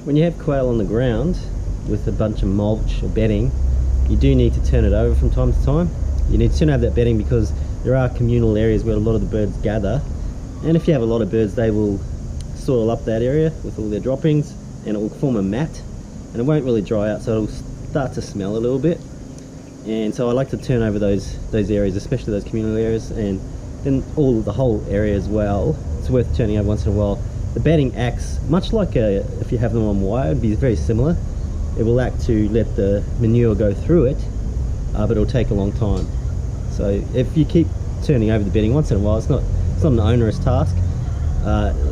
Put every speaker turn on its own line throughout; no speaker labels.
when you have quail on the ground with a bunch of mulch or bedding, you do need to turn it over from time to time. You need to turn over that bedding because there are communal areas where a lot of the birds gather, and if you have a lot of birds, they will soil up that area with all their droppings and it will form a mat and it won't really dry out, so it'll start to smell a little bit. And so I like to turn over those areas, especially those communal areas, and then the whole area as well. It's worth turning over once in a while. The bedding acts much like if you have them on wire, it'd be very similar. It will act to let the manure go through it, but it'll take a long time. So if you keep turning over the bedding once in a while, it's not an onerous task.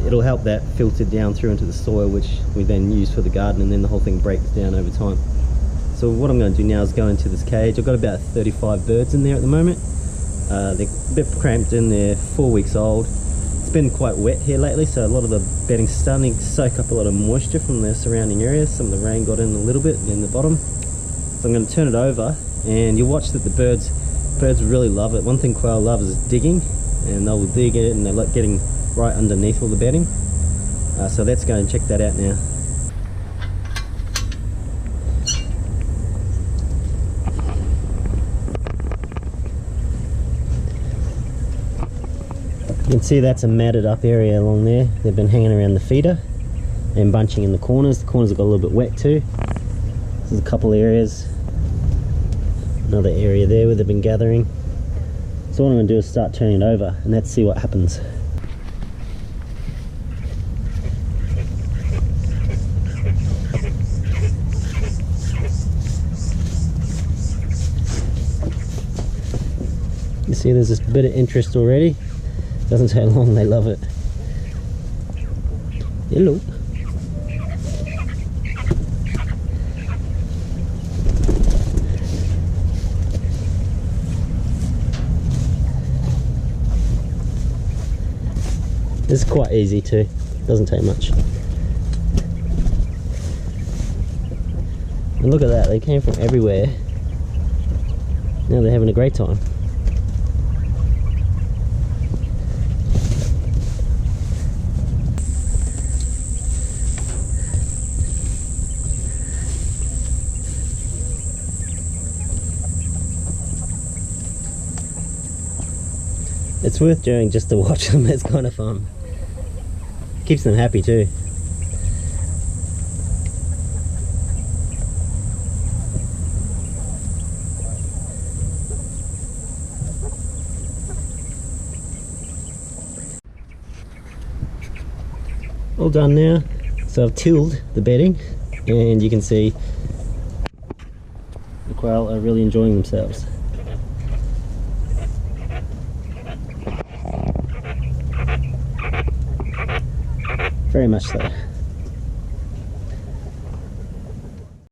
It'll help that filter down through into the soil, which we then use for the garden, and then the whole thing breaks down over time. So what I'm going to do now is go into this cage. I've got about 35 birds in there at the moment. They're a bit cramped in, they're 4 weeks old. It's been quite wet here lately, so a lot of the bedding's starting to soak up a lot of moisture from the surrounding areas. Some of the rain got in a little bit in the bottom. So I'm going to turn it over, and you'll watch that the birds really love it. One thing quail love is digging, and they will dig it, and they like getting right underneath all the bedding. So let's go and check that out now. You can see that's a matted up area along there. They've been hanging around the feeder and bunching in the corners. The corners have got a little bit wet too. There's a couple areas. Another area there where they've been gathering. So what I'm going to do is start turning it over and let's see what happens. You see there's this bit of interest already. Doesn't take long, they love it. Hello. This is quite easy too, doesn't take much. And look at that, they came from everywhere. Now they're having a great time. It's worth doing just to watch them, it's kind of fun. Keeps them happy too. All done now. So I've tilled the bedding and you can see the quail are really enjoying themselves. Very much so.